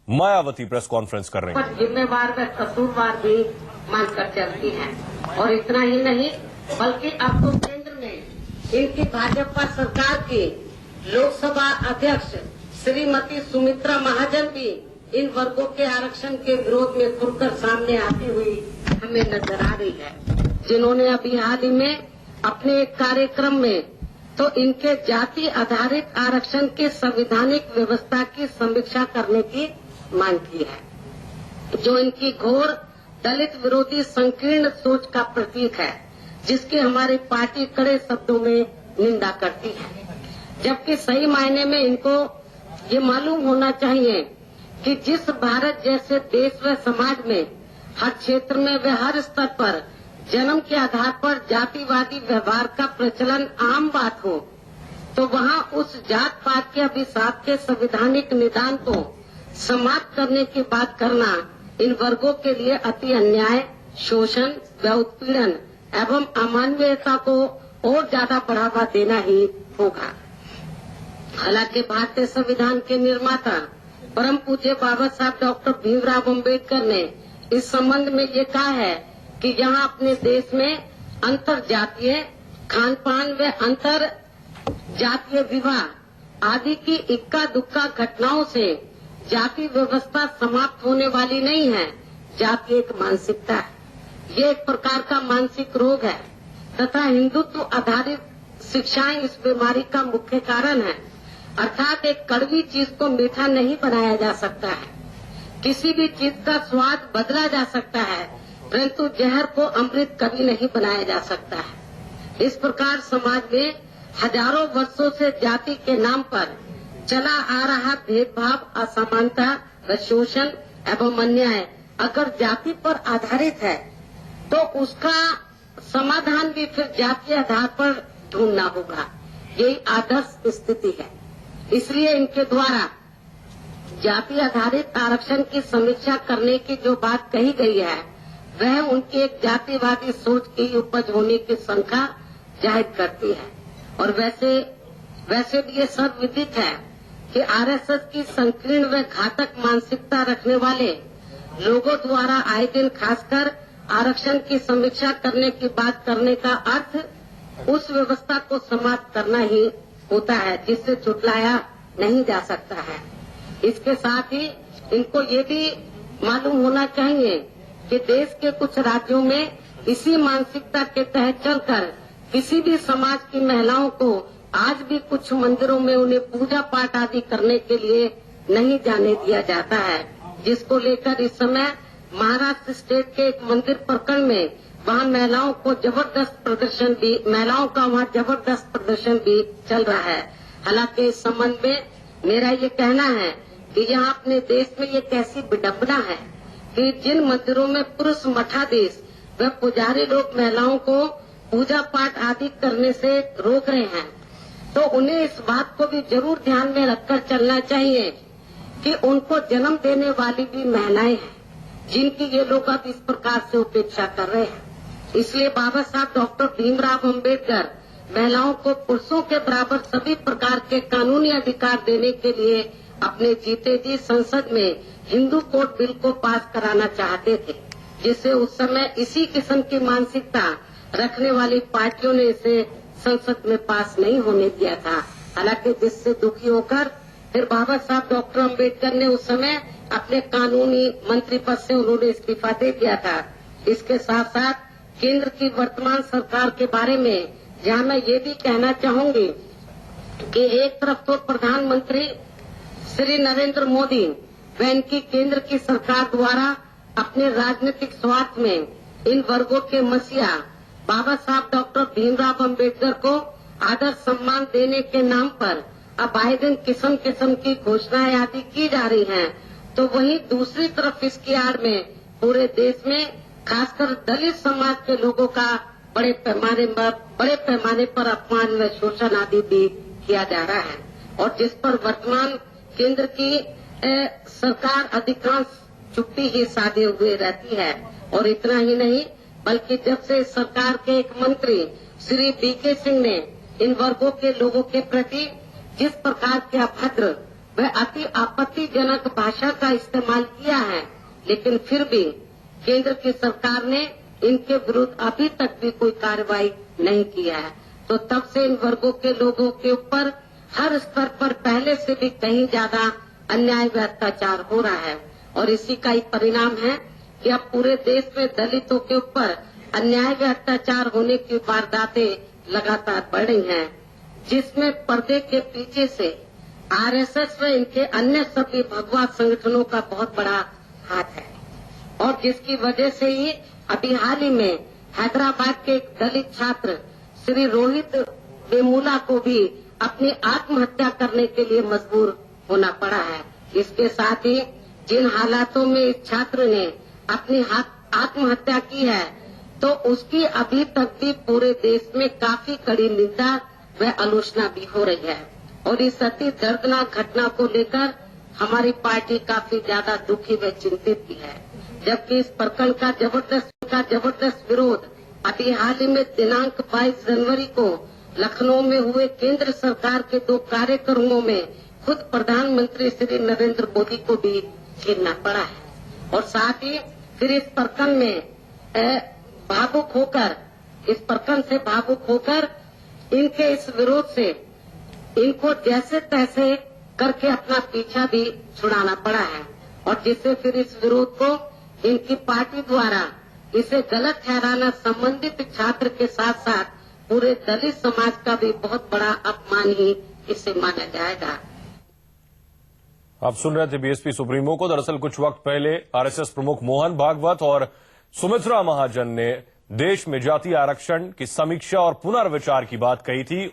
Mayawati press conference कर रही हैं। जिम्मेवार व कसूरवार भी मानकर चलती हैं। और इतना ही नहीं बल्कि अब तो केंद्र में इनकी भाजपा सरकार की लोकसभा अध्यक्ष श्रीमती सुमित्रा महाजन भी इन वर्गों के आरक्षण के विरोध में खुलकर सामने आती हुई हमें नजर आ रही है, जिन्होंने अभी हाल ही में अपने एक कार्यक्रम में तो इनके जाति आधारित आरक्षण की संवैधानिक व्यवस्था की समीक्षा करने की मांग की है, जो इनकी घोर दलित विरोधी संकीर्ण सोच का प्रतीक है, जिसकी हमारी पार्टी कड़े शब्दों में निंदा करती है। जबकि सही मायने में इनको ये मालूम होना चाहिए कि जिस भारत जैसे देश व समाज में हर क्षेत्र में व हर स्तर पर जन्म के आधार पर जातिवादी व्यवहार का प्रचलन आम बात हो, तो वहाँ उस जात पात के अभिशाप के संवैधानिक निदान को समाप्त करने की बात करना इन वर्गों के लिए अति अन्याय, शोषण व उत्पीड़न एवं अमानवीयता को और ज्यादा बढ़ावा देना ही होगा। हालांकि भारतीय संविधान के निर्माता परम पूज्य बाबा साहब डॉक्टर भीमराव अम्बेडकर ने इस संबंध में ये कहा है कि यहाँ अपने देश में अंतर जातीय खान पान व अंतर जातीय विवाह आदि की इक्का दुक्का घटनाओं से जाति व्यवस्था समाप्त होने वाली नहीं है। जाति एक मानसिकता है, ये एक प्रकार का मानसिक रोग है तथा हिंदुत्व आधारित शिक्षाएं इस बीमारी का मुख्य कारण है। अर्थात एक कड़वी चीज को मीठा नहीं बनाया जा सकता है, किसी भी चीज का स्वाद बदला जा सकता है, परंतु जहर को अमृत कभी नहीं बनाया जा सकता है। इस प्रकार समाज में हजारों वर्षों से जाति के नाम पर चला आ रहा भेदभाव, असमानता व शोषण एवं अन्याय अगर जाति पर आधारित है तो उसका समाधान भी फिर जाति आधार पर ढूंढना होगा। यही आदर्श स्थिति है। इसलिए इनके द्वारा जाति आधारित आरक्षण की समीक्षा करने की जो बात कही गई है वह उनकी एक जातिवादी सोच की उपज होने की शंका जाहिर करती है। और वैसे भी ये सर्वविदित है कि आरएसएस की संकीर्ण व घातक मानसिकता रखने वाले लोगों द्वारा आए दिन खासकर आरक्षण की समीक्षा करने की बात करने का अर्थ उस व्यवस्था को समाप्त करना ही होता है जिससे झुटलाया नहीं जा सकता है। इसके साथ ही इनको ये भी मालूम होना चाहिए कि देश के कुछ राज्यों में इसी मानसिकता के तहत चलकर किसी भी समाज की महिलाओं को आज भी कुछ मंदिरों में उन्हें पूजा पाठ आदि करने के लिए नहीं जाने दिया जाता है, जिसको लेकर इस समय महाराष्ट्र स्टेट के एक मंदिर प्रकरण में वहाँ महिलाओं का जबरदस्त प्रदर्शन भी चल रहा है। हालांकि इस संबंध में मेरा ये कहना है कि यहाँ अपने देश में ये कैसी विडम्बना है कि जिन मंदिरों में पुरुष मठाधीश व पुजारी लोग महिलाओं को पूजा पाठ आदि करने से रोक रहे हैं, तो उन्हें इस बात को भी जरूर ध्यान में रखकर चलना चाहिए कि उनको जन्म देने वाली भी महिलाएं हैं जिनकी ये लोग अब इस प्रकार से उपेक्षा कर रहे हैं। इसलिए बाबा साहब डॉक्टर भीमराव अम्बेडकर महिलाओं को पुरुषों के बराबर सभी प्रकार के कानूनी अधिकार देने के लिए अपने जीते जी संसद में हिंदू कोड बिल को पास कराना चाहते थे, जिससे उस समय इसी किस्म की मानसिकता रखने वाली पार्टियों ने इसे संसद में पास नहीं होने दिया था। हालांकि जिससे दुखी होकर फिर बाबा साहब डॉक्टर अम्बेडकर ने उस समय अपने कानूनी मंत्री पद से उन्होंने इस्तीफा दे दिया था। इसके साथ साथ केंद्र की वर्तमान सरकार के बारे में जहाँ मैं ये भी कहना चाहूंगी कि एक तरफ तो प्रधानमंत्री श्री नरेंद्र मोदी व इनकी केंद्र की सरकार द्वारा अपने राजनीतिक स्वार्थ में इन वर्गों के मसीहा बाबा साहब डॉक्टर भीमराव अम्बेडकर को आदर सम्मान देने के नाम पर अब आए दिन किस्म किस्म की घोषणाएं आदि की जा रही हैं, तो वहीं दूसरी तरफ इसकी आड़ में पूरे देश में खासकर दलित समाज के लोगों का बड़े पैमाने पर अपमान व शोषण आदि भी किया जा रहा है, और जिस पर वर्तमान केंद्र की सरकार अधिकांश चुप्पी ही साधे हुए रहती है। और इतना ही नहीं बल्कि जब से सरकार के एक मंत्री श्री बीके सिंह ने इन वर्गों के लोगों के प्रति जिस प्रकार के अभद्र वह अति आपत्तिजनक भाषा का इस्तेमाल किया है, लेकिन फिर भी केंद्र की सरकार ने इनके विरुद्ध अभी तक भी कोई कार्रवाई नहीं किया है। तो तब से इन वर्गों के लोगों के ऊपर हर स्तर पर पहले से भी कहीं ज्यादा अन्याय व अत्याचार हो रहा है, और इसी का ही परिणाम है कि अब पूरे देश में दलितों के ऊपर अन्याय व अत्याचार होने की वारदातें लगातार बढ़ रही हैं, जिसमें पर्दे के पीछे से आरएसएस व इनके अन्य सभी भगवा संगठनों का बहुत बड़ा हाथ है, और जिसकी वजह से ही अभी हाल ही में हैदराबाद के एक दलित छात्र श्री रोहित वेमुला को भी अपनी आत्महत्या करने के लिए मजबूर होना पड़ा है। इसके साथ ही जिन हालातों में इस छात्र ने अपनी आत्महत्या की है, तो उसकी अभी तक भी पूरे देश में काफी कड़ी निंदा व आलोचना भी हो रही है, और इस अति दर्दनाक घटना को लेकर हमारी पार्टी काफी ज्यादा दुखी व चिंतित भी है। जबकि इस प्रकरण का जबरदस्त विरोध अभी हाल ही में दिनांक 22 जनवरी को लखनऊ में हुए केंद्र सरकार के 2 कार्यक्रमों में खुद प्रधानमंत्री श्री नरेंद्र मोदी को भी झेलना पड़ा है, और साथ ही फिर इस प्रकरण में इस प्रकरण से भावुक होकर इनके इस विरोध से इनको जैसे तैसे करके अपना पीछा भी छुड़ाना पड़ा है, और जिससे फिर इस विरोध को इनकी पार्टी द्वारा इसे गलत ठहराना संबंधित छात्र के साथ साथ पूरे दलित समाज का भी बहुत बड़ा अपमान ही इसे माना जाएगा। आप सुन रहे थे बीएसपी सुप्रीमो को। दरअसल कुछ वक्त पहले आरएसएस प्रमुख मोहन भागवत और सुमित्रा महाजन ने देश में जातीय आरक्षण की समीक्षा और पुनर्विचार की बात कही थी।